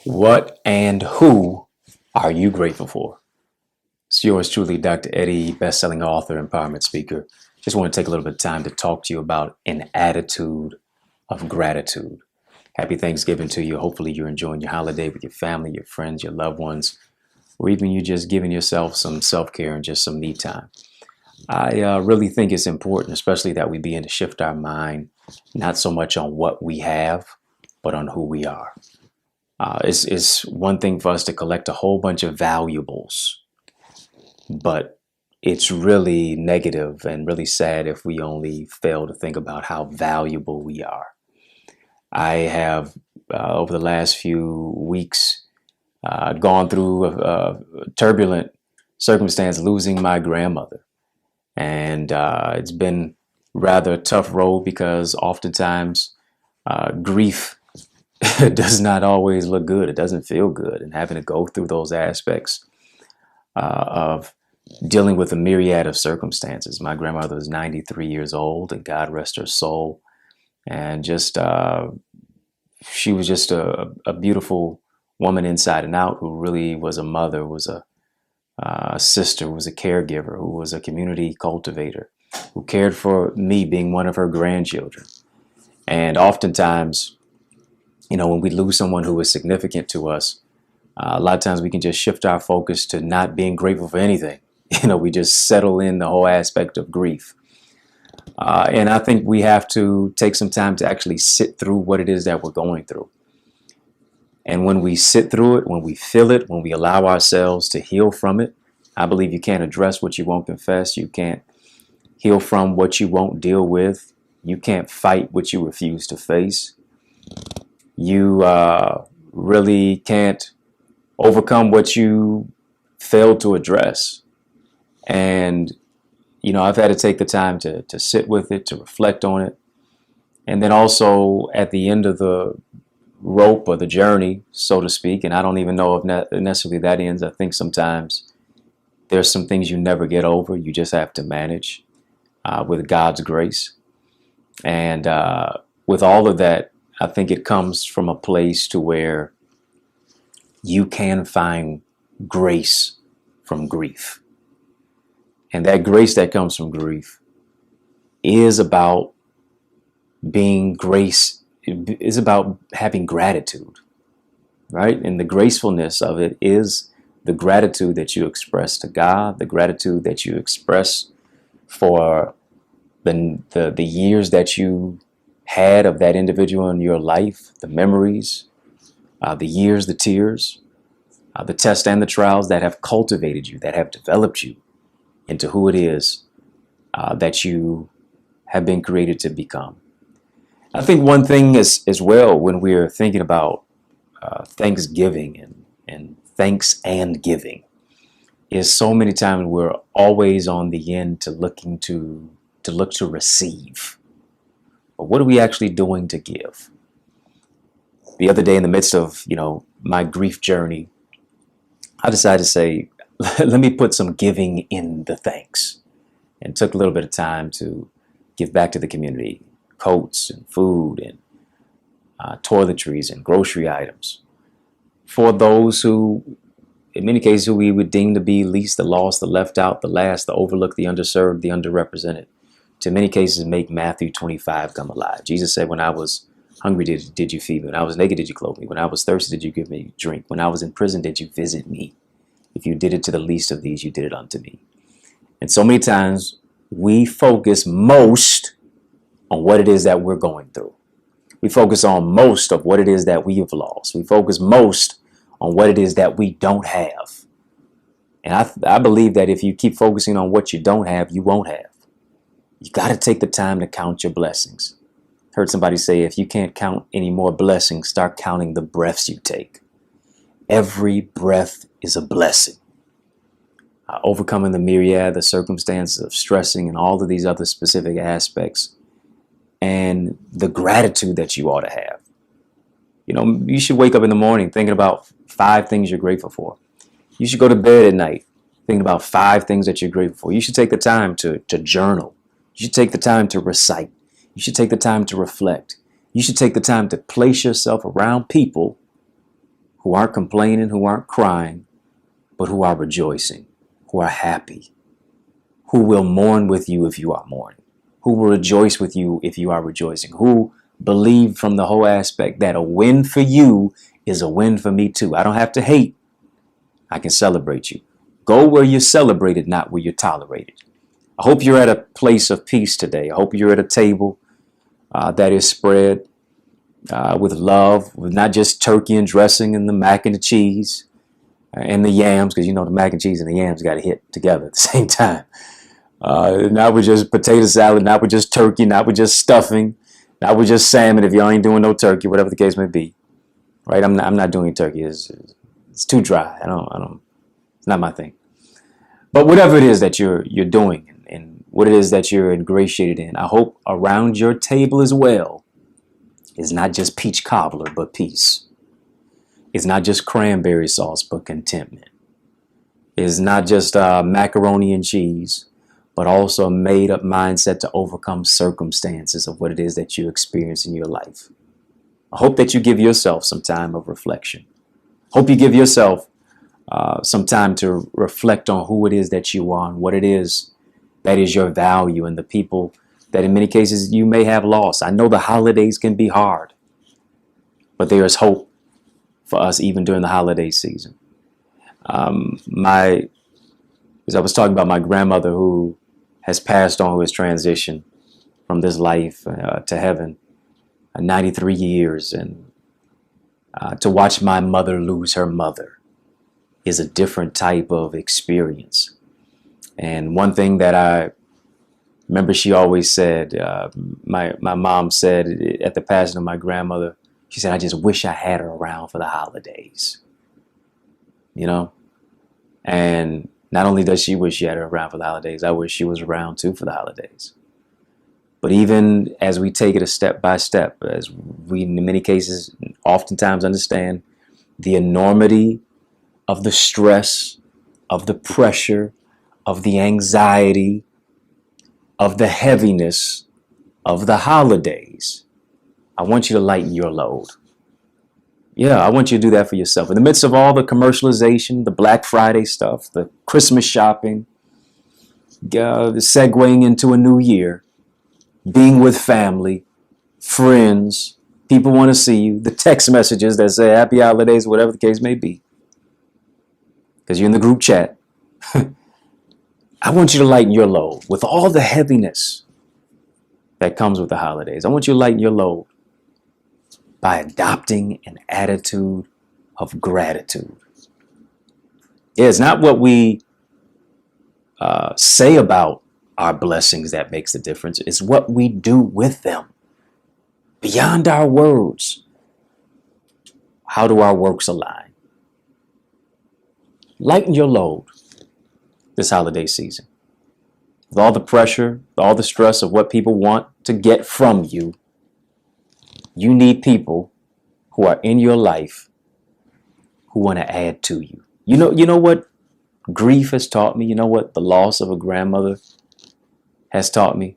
What and who are you grateful for? It's yours truly, Dr. Eddie, best-selling author, empowerment speaker. Just want to take a little bit of time to talk to you about an attitude of gratitude. Happy Thanksgiving to you. Hopefully you're enjoying your holiday with your family, your friends, your loved ones, or even you just giving yourself some self-care and just some me time. I really think it's important, especially that we begin to shift our mind, not so much on what we have, but on who we are. It's one thing for us to collect a whole bunch of valuables, but it's really negative and really sad if we only fail to think about how valuable we are. I have, over the last few weeks, gone through a turbulent circumstance, losing my grandmother. And it's been rather a tough road because oftentimes grief does not always look good. It doesn't feel good. And having to go through those aspects of dealing with a myriad of circumstances. My grandmother was 93 years old, and God rest her soul. And just she was just a beautiful woman inside and out, who really was a mother, was a sister, was a caregiver, who was a community cultivator, who cared for me being one of her grandchildren. And oftentimes, when we lose someone who is significant to us, a lot of times we can just shift our focus to not being grateful for anything. We just settle in the whole aspect of grief. And I think we have to take some time to actually sit through what it is that we're going through. And when we sit through it, when we feel it, when we allow ourselves to heal from it, I believe you can't address what you won't confess. You can't heal from what you won't deal with. You can't fight what you refuse to face. You really can't overcome what you failed to address. And, I've had to take the time to sit with it, to reflect on it. And then also at the end of the rope or the journey, so to speak, and I don't even know if necessarily that ends. I think sometimes there's some things you never get over. You just have to manage with God's grace. And with all of that, I think it comes from a place to where you can find grace from grief. And that grace that comes from grief is about being grace, is about having gratitude, right? And the gracefulness of it is the gratitude that you express to God, the gratitude that you express for the years that you had of that individual in your life, the memories, the years, the tears, the tests and the trials that have cultivated you, that have developed you into who it is that you have been created to become. I think one thing is as well, when we're thinking about Thanksgiving and thanks and giving, is so many times we're always on the end to look to receive. But what are we actually doing to give? The other day, in the midst of my grief journey, I decided to say, let me put some giving in the thanks, and took a little bit of time to give back to the community, coats and food and toiletries and grocery items for those who, in many cases, who we would deem to be least, the lost, the left out, the last, the overlooked, the underserved, the underrepresented. To many cases, make Matthew 25 come alive. Jesus said, when I was hungry, did you feed me? When I was naked, did you clothe me? When I was thirsty, did you give me drink? When I was in prison, did you visit me? If you did it to the least of these, you did it unto me. And so many times we focus most on what it is that we're going through. We focus on most of what it is that we have lost. We focus most on what it is that we don't have. And I believe that if you keep focusing on what you don't have, you won't have. You got to take the time to count your blessings. Heard somebody say, if you can't count any more blessings, start counting the breaths you take. Every breath is a blessing. Overcoming the myriad, the circumstances of stressing and all of these other specific aspects, and the gratitude that you ought to have. You should wake up in the morning thinking about 5 things you're grateful for. You should go to bed at night thinking about 5 things that you're grateful for. You should take the time to journal. You should take the time to recite. You should take the time to reflect. You should take the time to place yourself around people who aren't complaining, who aren't crying, but who are rejoicing, who are happy, who will mourn with you if you are mourning, who will rejoice with you if you are rejoicing, who believe from the whole aspect that a win for you is a win for me too. I don't have to hate. I can celebrate you. Go where you're celebrated, not where you're tolerated. I hope you're at a place of peace today. I hope you're at a table that is spread with love, with not just turkey and dressing and the mac and the cheese and the yams, because you know the mac and cheese and the yams got to hit together at the same time. Not with just potato salad, not with just turkey, not with just stuffing, not with just salmon if y'all ain't doing no turkey, whatever the case may be. Right? I'm not doing turkey. It's too dry. I don't. It's not my thing. But whatever it is that you're doing and what it is that you're ingratiated in, I hope around your table as well is not just peach cobbler, but peace. It's not just cranberry sauce, but contentment. It's not just macaroni and cheese, but also a made up mindset to overcome circumstances of what it is that you experience in your life. I hope that you give yourself some time of reflection. Hope you give yourself some time to reflect on who it is that you are and what it is that is your value and the people that in many cases you may have lost. I know the holidays can be hard, but there is hope for us even during the holiday season. As I was talking about my grandmother who has passed on, who has transitioned from this life to heaven, 93 years, and to watch my mother lose her mother is a different type of experience. And one thing that I remember she always said, my mom said at the passing of my grandmother, she said, I just wish I had her around for the holidays. You know? And not only does she wish she had her around for the holidays, I wish she was around too for the holidays. But even as we take it a step by step, as we in many cases oftentimes understand the enormity of the stress, of the pressure, of the anxiety, of the heaviness of the holidays, I want you to lighten your load. Yeah, I want you to do that for yourself. In the midst of all the commercialization, the Black Friday stuff, the Christmas shopping, the segueing into a new year, being with family, friends, people want to see you, the text messages that say happy holidays, whatever the case may be, because you're in the group chat. I want you to lighten your load with all the heaviness that comes with the holidays. I want you to lighten your load by adopting an attitude of gratitude. Yeah, it's not what we say about our blessings that makes the difference. It's what we do with them. Beyond our words, how do our works align? Lighten your load this holiday season. With all the pressure, all the stress of what people want to get from you, you need people who are in your life who want to add to you. You know what grief has taught me? You know what the loss of a grandmother has taught me?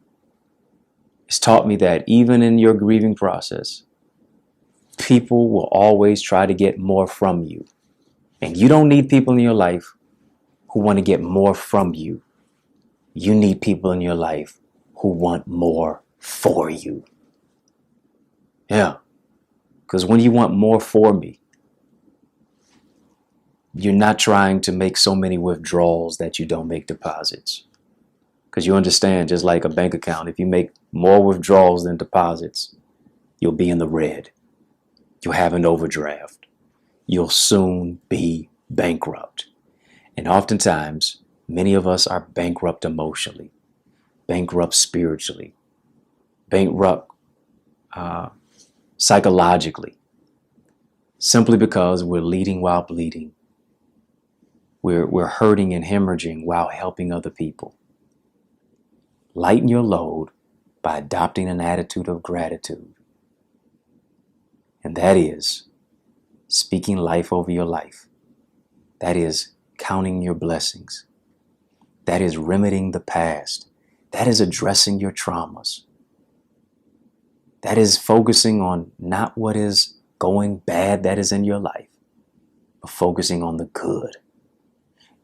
It's taught me that even in your grieving process, people will always try to get more from you. And you don't need people in your life who want to get more from you. You need people in your life who want more for you. Yeah. Because when you want more for me, you're not trying to make so many withdrawals that you don't make deposits. Because you understand, just like a bank account, if you make more withdrawals than deposits, you'll be in the red. You'll have an overdraft. You'll soon be bankrupt. And oftentimes, many of us are bankrupt emotionally, bankrupt spiritually, bankrupt psychologically, simply because we're leading while bleeding. We're hurting and hemorrhaging while helping other people. Lighten your load by adopting an attitude of gratitude. And that is speaking life over your life. That is counting your blessings. That is remedying the past. That is addressing your traumas. That is focusing on not what is going bad that is in your life, but focusing on the good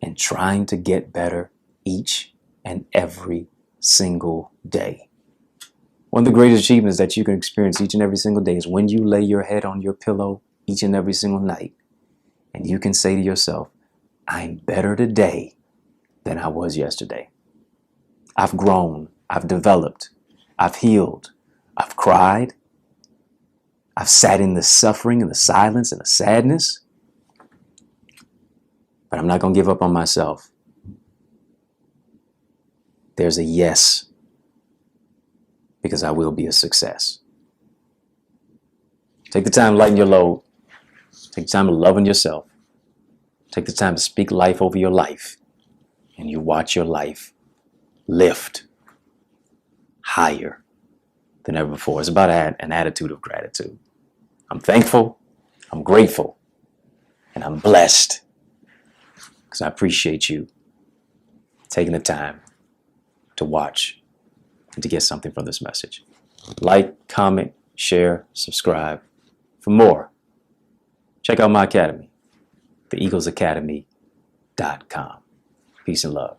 and trying to get better each and every single day. One of the greatest achievements that you can experience each and every single day is when you lay your head on your pillow each and every single night and you can say to yourself, I'm better today than I was yesterday. I've grown, I've developed, I've healed, I've cried, I've sat in the suffering and the silence and the sadness, but I'm not going to give up on myself. There's a yes, because I will be a success. Take the time to lighten your load. Take the time to love on yourself. Take the time to speak life over your life. And you watch your life lift higher than ever before. It's about an attitude of gratitude. I'm thankful, I'm grateful, and I'm blessed because I appreciate you taking the time to watch and to get something from this message. Like, comment, share, subscribe. For more, check out my academy, theeaglesacademy.com. Peace and love.